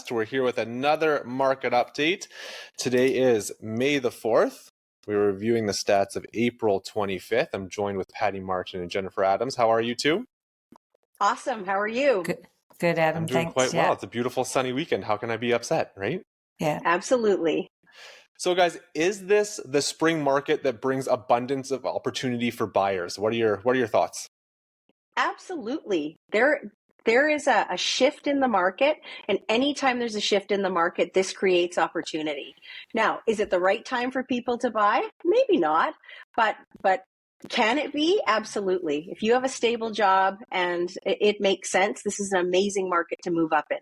Podcast. We're here with another market update. Today is May the 4th. We're reviewing the stats of April 25th. I'm joined with Patti Martin and Jennifer Adams. How are you two? Awesome. How are you? Good, Adam. I'm doing Thanks. quite well. It's a beautiful sunny weekend. How can I be upset, right? Yeah. Absolutely. So guys, is this the spring market that brings abundance of opportunity for buyers? What are your thoughts? Absolutely. There is a shift in the market, and anytime there's a shift in the market, this creates opportunity. Now, is it the right time for people to buy? Maybe not, but can it be? Absolutely. If you have a stable job and it makes sense, this is an amazing market to move up in.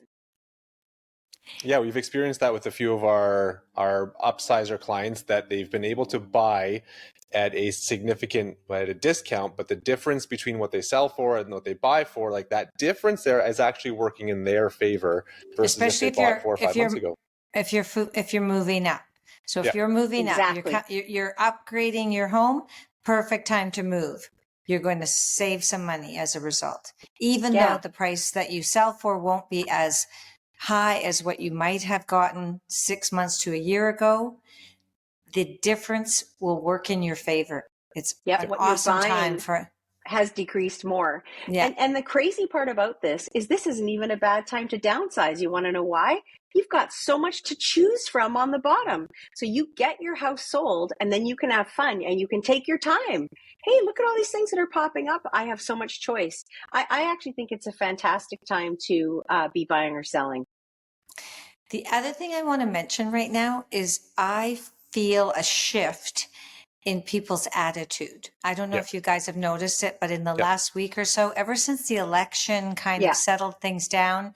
Yeah, we've experienced that with a few of our upsizer clients, that they've been able to buy at a discount, but the difference between what they sell for and what they buy for, like that difference there is actually working in their favor versus Especially if they bought 4 or 5 months ago. If you're moving up. So if you're moving Exactly. up, you're upgrading your home, perfect time to move. You're going to save some money as a result, even though the price that you sell for won't be as high as what you might have gotten 6 months to a year ago. The difference will work in your favor. It's an awesome time for has decreased more. Yeah. And the crazy part about this isn't even a bad time to downsize. You want to know why? You've got so much to choose from on the bottom. So you get your house sold and then you can have fun and you can take your time. Hey, look at all these things that are popping up. I have so much choice. I actually think it's a fantastic time to be buying or selling. The other thing I want to mention right now is I feel a shift in people's attitude. I don't know if you guys have noticed it, but in the last week or so, ever since the election kind of settled things down,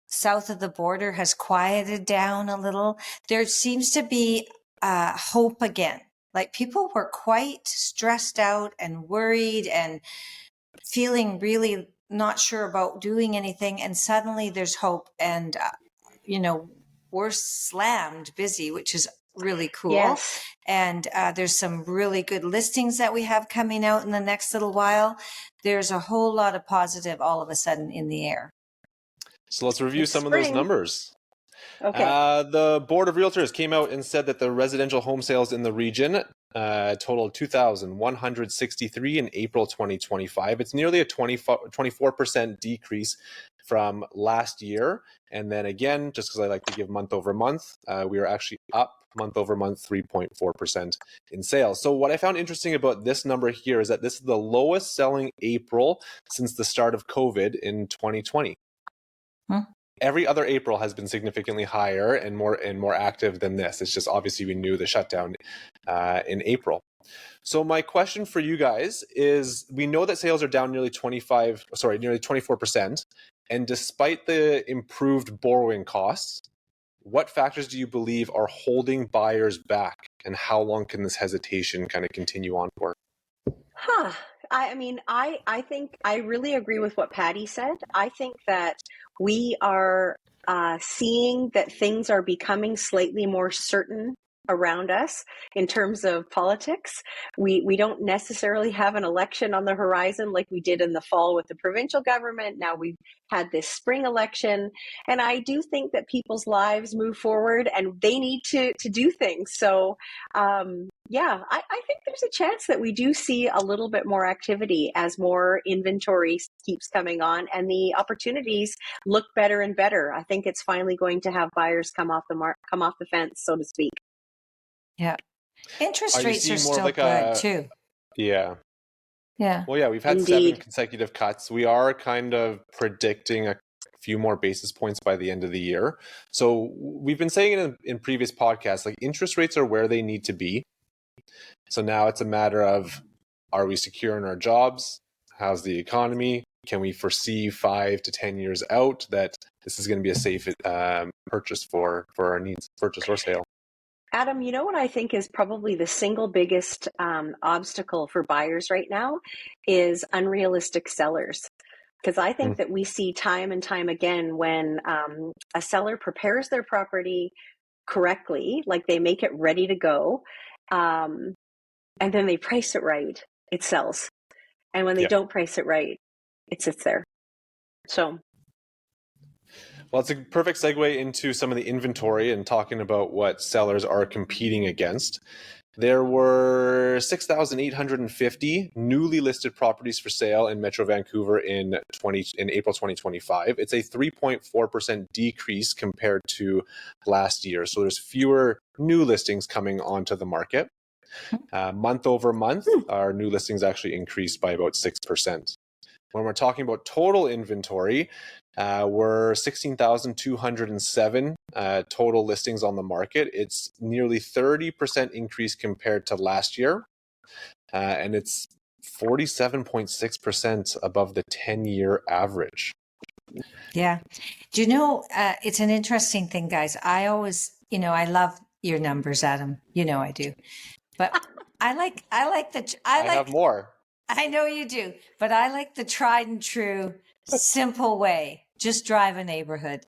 south of the border has quieted down a little. There seems to be hope again. Like people were quite stressed out and worried and feeling really not sure about doing anything. And suddenly there's hope and, we're slammed busy, which is really cool. Yes. And there's some really good listings that we have coming out in the next little while. There's a whole lot of positive all of a sudden in the air. So let's review some of those numbers. Okay. The Board of Realtors came out and said that the residential home sales in the region totaled 2,163 in April 2025. It's nearly a 24% decrease from last year. And then again, just because I like to give month over month, we are actually up month over month 3.4% in sales. So what I found interesting about this number here is that this is the lowest selling April since the start of COVID in 2020. Every other April has been significantly higher and more active than this. It's just obviously we knew the shutdown in April. So my question for you guys is, we know that sales are down nearly 24%. And despite the improved borrowing costs, what factors do you believe are holding buyers back, and how long can this hesitation kind of continue on for? I think I really agree with what Patti said. I think that we are seeing that things are becoming slightly more certain around us in terms of politics. We don't necessarily have an election on the horizon like we did in the fall with the provincial government. Now we've had this spring election, and I do think that people's lives move forward and they need to do things. So I think there's a chance that we do see a little bit more activity as more inventory keeps coming on and the opportunities look better and better. I think it's finally going to have buyers come off the fence, so to speak. Yeah. Interest rates are still good too. Yeah. Yeah. Well, yeah, we've had 7 consecutive cuts. We are kind of predicting a few more basis points by the end of the year. So we've been saying it in previous podcasts, like interest rates are where they need to be. So now it's a matter of, are we secure in our jobs? How's the economy? Can we foresee 5 to 10 years out that this is going to be a safe purchase for our needs, purchase or sale? Adam, you know what I think is probably the single biggest obstacle for buyers right now is unrealistic sellers. Because I think that we see time and time again when a seller prepares their property correctly, like they make it ready to go, and then they price it right, it sells. And when they don't price it right, it sits there. So Well, it's a perfect segue into some of the inventory and talking about what sellers are competing against. There were 6,850 newly listed properties for sale in Metro Vancouver in April 2025. It's a 3.4% decrease compared to last year. So there's fewer new listings coming onto the market. Month over month, our new listings actually increased by about 6%. When we're talking about total inventory, we're 16,207 total listings on the market. It's nearly 30% increase compared to last year. And it's 47.6% above the 10-year average. Yeah. Do you know, it's an interesting thing, guys. I always, I love your numbers, Adam. I do. But I have more. I know you do, but I like the tried and true, simple way. Just drive a neighborhood.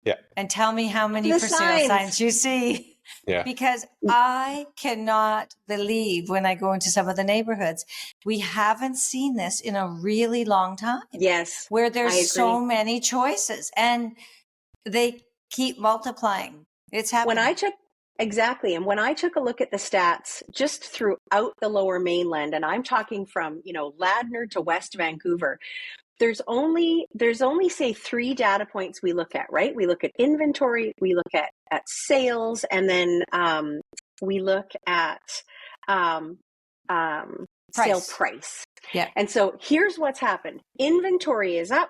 Yeah. And tell me how many The for sale signs you see. Yeah. Because I cannot believe when I go into some of the neighborhoods, we haven't seen this in a really long time. Yes. Where there's so many choices and they keep multiplying. It's happening. Exactly. And when I took a look at the stats just throughout the Lower Mainland, and I'm talking from, Ladner to West Vancouver, there's only say 3 data points we look at, right? We look at inventory, we look at sales, and then we look at sale price. Yeah. And so here's what's happened. Inventory is up,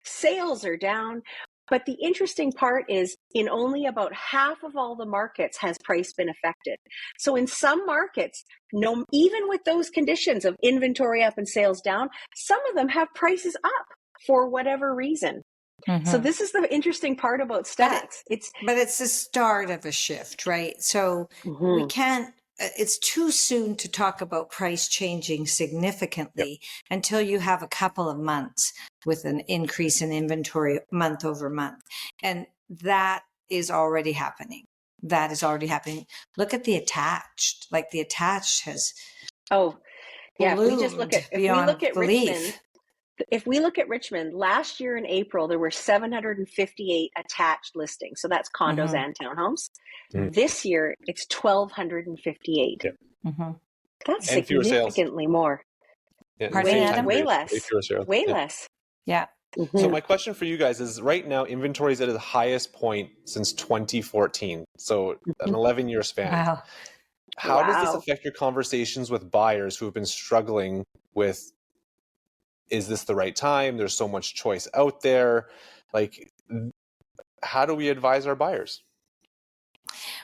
sales are down. But the interesting part is in only about half of all the markets has price been affected. So in some markets, even with those conditions of inventory up and sales down, some of them have prices up for whatever reason. Mm-hmm. So this is the interesting part about stats. But it's the start of a shift, right? So we can't, it's too soon to talk about price changing significantly until you have a couple of months with an increase in inventory month over month. And that is already happening. Look at the attached. Like the attached has if we look at belief. If we look at Richmond, last year in April, there were 758 attached listings. So that's condos and townhomes. This year, it's 1,258. Yep. That's significantly more. Yeah, way less. Way less. Yeah. So my question for you guys is, right now, inventory is at the highest point since 2014. So an 11-year span. Wow. How does this affect your conversations with buyers who have been struggling with, is this the right time? There's so much choice out there. Like, how do we advise our buyers?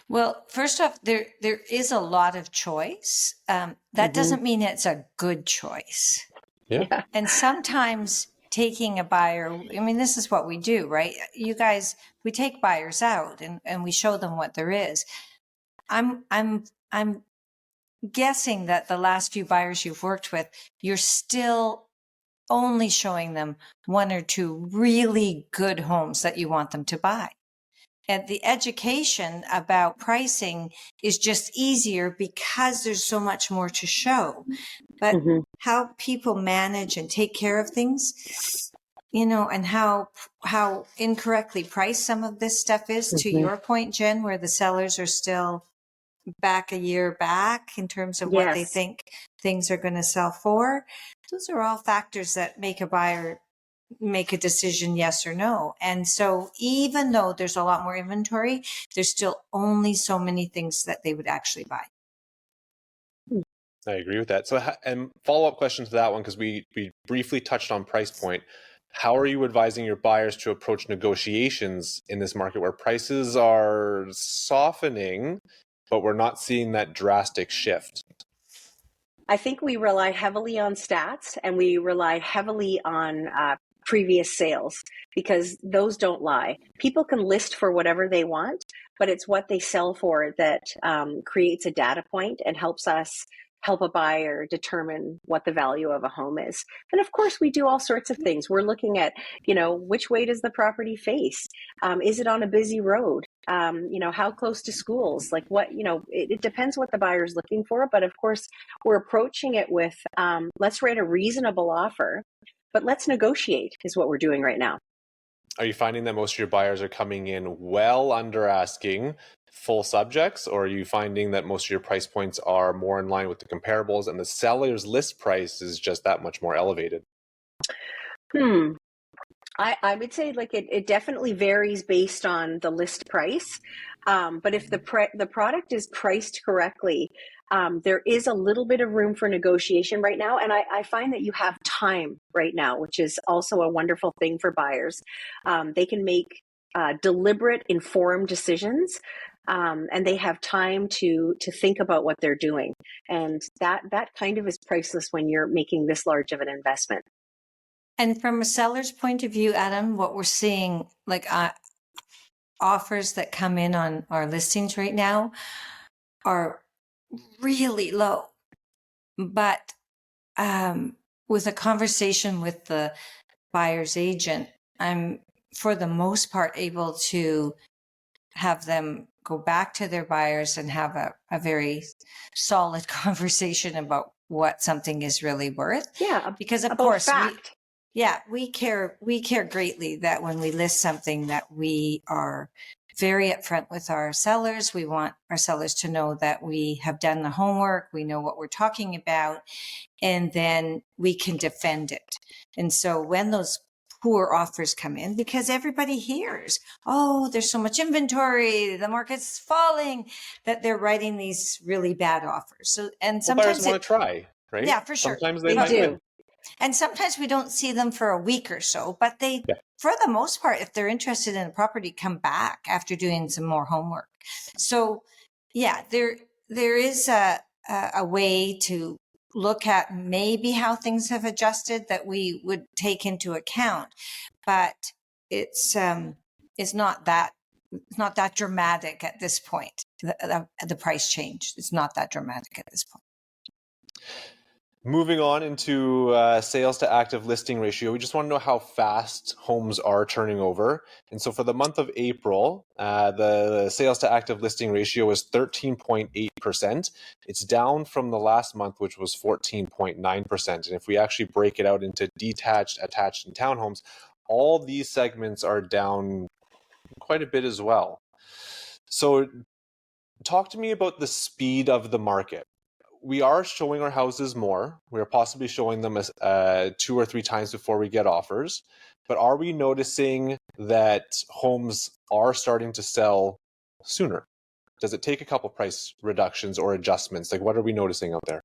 Well, first off, there is a lot of choice. That doesn't mean it's a good choice. Yeah. And sometimes taking a buyer, this is what we do, right? You guys, we take buyers out and we show them what there is. I'm guessing that the last few buyers you've worked with, you're still only showing them 1 or 2 really good homes that you want them to buy. And the education about pricing is just easier because there's so much more to show. But how people manage and take care of things, and how incorrectly priced some of this stuff is, to your point, Jen, where the sellers are still back a year back in terms of what they think things are going to sell for. Those are all factors that make a buyer make a decision, yes or no. And so even though there's a lot more inventory, there's still only so many things that they would actually buy. I agree with that. So, and follow-up question to that one, because we briefly touched on price point. How are you advising your buyers to approach negotiations in this market where prices are softening, but we're not seeing that drastic shift? I think we rely heavily on stats, and we rely heavily on previous sales, because those don't lie. People can list for whatever they want, but it's what they sell for that creates a data point and helps us help a buyer determine what the value of a home is. And of course, we do all sorts of things. We're looking at, which way does the property face? Is it on a busy road? How close to schools? Like what, it depends what the buyer's looking for. But of course, we're approaching it with, let's write a reasonable offer, but let's negotiate is what we're doing right now. Are you finding that most of your buyers are coming in well under asking full subjects, or are you finding that most of your price points are more in line with the comparables and the seller's list price is just that much more elevated? I would say like it definitely varies based on the list price. But if the product is priced correctly, there is a little bit of room for negotiation right now. And I find that you have time right now, which is also a wonderful thing for buyers. They can make deliberate, informed decisions. And they have time to think about what they're doing. And that kind of is priceless when you're making this large of an investment. And from a seller's point of view, Adam, what we're seeing, like offers that come in on our listings right now are really low. But with a conversation with the buyer's agent, I'm for the most part able to have them go back to their buyers and have a very solid conversation about what something is really worth. Yeah, because of about course fact. we care greatly that when we list something that we are very upfront with our sellers. We want our sellers to know that we have done the homework, we know what we're talking about, and then we can defend it. And so when those poor offers come in, because everybody hears, oh, there's so much inventory, the market's falling, that they're writing these really bad offers. So, and sometimes buyers want to try, right? Yeah, for sure. Sometimes they They might do. win. And sometimes we don't see them for a week or so, but they, for the most part, if they're interested in a property, come back after doing some more homework. So yeah, there is a way to look at maybe how things have adjusted that we would take into account, but it's not that dramatic at this point. The price change, it's not that dramatic at this point. Moving on into sales to active listing ratio, we just want to know how fast homes are turning over. And so for the month of April, the sales to active listing ratio was 13.8%. It's down from the last month, which was 14.9%. And if we actually break it out into detached, attached, and townhomes, all these segments are down quite a bit as well. So talk to me about the speed of the market. We are showing our houses more. We are possibly showing them 2 or 3 times before we get offers. But are we noticing that homes are starting to sell sooner? Does it take a couple price reductions or adjustments? Like, what are we noticing out there?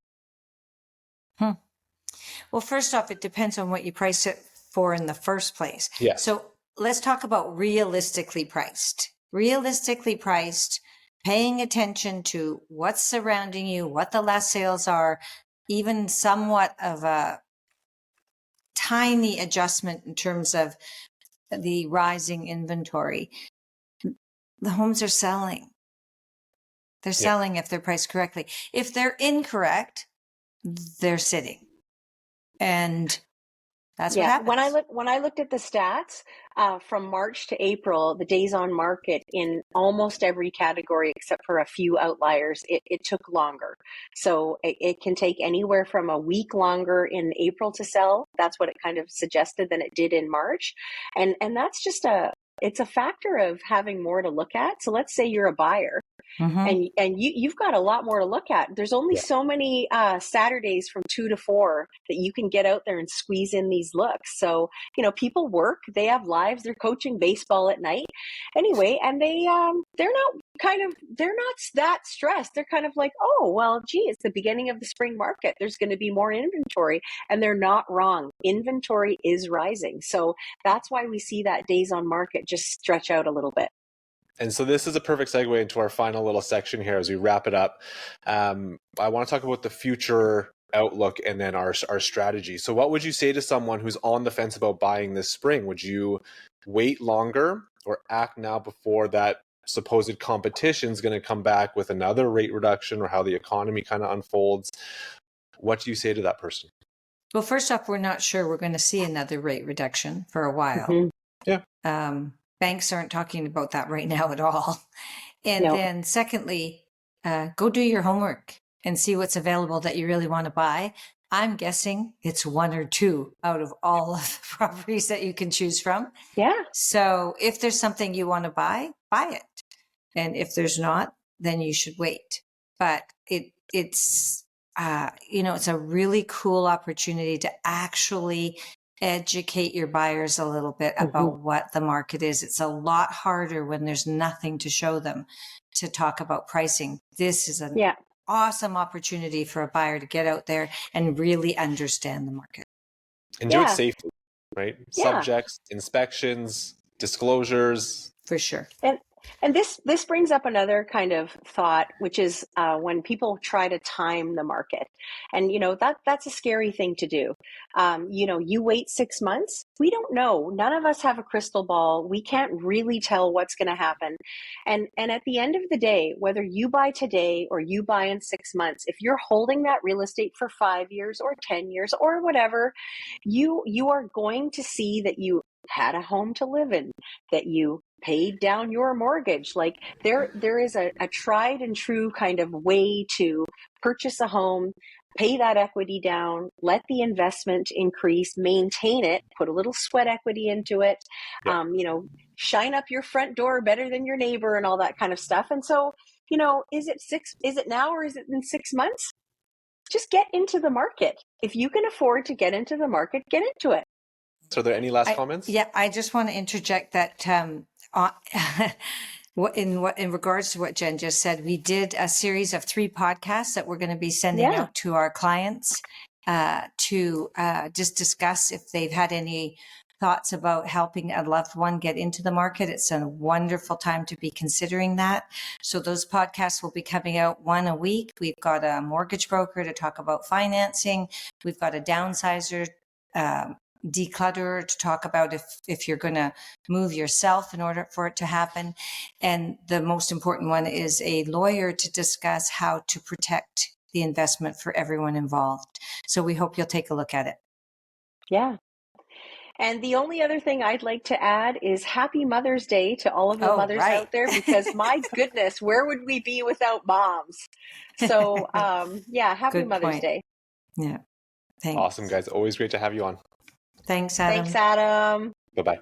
Well, first off, it depends on what you price it for in the first place. Yes. So let's talk about realistically priced. Realistically priced, paying attention to what's surrounding you, what the last sales are, even somewhat of a tiny adjustment in terms of the rising inventory. The homes are selling. They're selling if they're priced correctly. If they're incorrect, they're sitting. And that's what happens. When I looked at the stats from March to April, the days on market in almost every category except for a few outliers, it took longer. So it can take anywhere from a week longer in April to sell. That's what it kind of suggested than it did in March, and that's just it's a factor of having more to look at. So let's say you're a buyer. Mm-hmm. And you've got a lot more to look at. There's only so many Saturdays from 2 to 4 that you can get out there and squeeze in these looks. So, people work, they have lives, they're coaching baseball at night anyway, and they're not that stressed. They're kind of like, oh, well, gee, it's the beginning of the spring market. There's going to be more inventory, and they're not wrong. Inventory is rising. So that's why we see that days on market just stretch out a little bit. And so this is a perfect segue into our final little section here as we wrap it up. I want to talk about the future outlook and then our strategy. So what would you say to someone who's on the fence about buying this spring? Would you wait longer or act now before that supposed competition is going to come back with another rate reduction, or how the economy kind of unfolds? What do you say to that person? Well, first off, we're not sure we're going to see another rate reduction for a while. Mm-hmm. Yeah. Banks aren't talking about that right now at all. And then secondly, go do your homework and see what's available that you really want to buy. I'm guessing it's one or two out of all of the properties that you can choose from. Yeah. So if there's something you want to buy it. And if there's not, then you should wait. But it's it's a really cool opportunity to actually educate your buyers a little bit about what the market is. It's a lot harder when there's nothing to show them to talk about pricing. This is an awesome opportunity for a buyer to get out there and really understand the market. And do it safely, right? Subjects, inspections, disclosures. For sure. And this brings up another kind of thought, which is when people try to time the market, and that's a scary thing to do. You wait 6 months. We don't know. None of us have a crystal ball. We can't really tell what's going to happen. And at the end of the day, whether you buy today or you buy in 6 months, if you're holding that real estate for 5 years or 10 years or whatever, you are going to see that you had a home to live in, that you paid down your mortgage. Like there is a tried and true kind of way to purchase a home, pay that equity down, let the investment increase, maintain it, put a little sweat equity into it, shine up your front door better than your neighbor and all that kind of stuff. And so, is it now or is it in 6 months? Just get into the market. If you can afford to get into the market, get into it. So are there any last comments? Yeah, I just want to interject that in regards to what Jen just said, we did a series of 3 podcasts that we're going to be sending out to our clients to just discuss if they've had any thoughts about helping a loved one get into the market. It's a wonderful time to be considering that. So those podcasts will be coming out 1 a week. We've got a mortgage broker to talk about financing. We've got a downsizer, declutter to talk about if you're going to move yourself in order for it to happen. And the most important one is a lawyer to discuss how to protect the investment for everyone involved. So we hope you'll take a look at it. Yeah. And the only other thing I'd like to add is Happy Mother's Day to all of the mothers out there, because my goodness, where would we be without moms? So Happy Mother's Day. Yeah. Thanks. Awesome, guys. Always great to have you on. Thanks, Adam. Thanks, Adam. Bye-bye.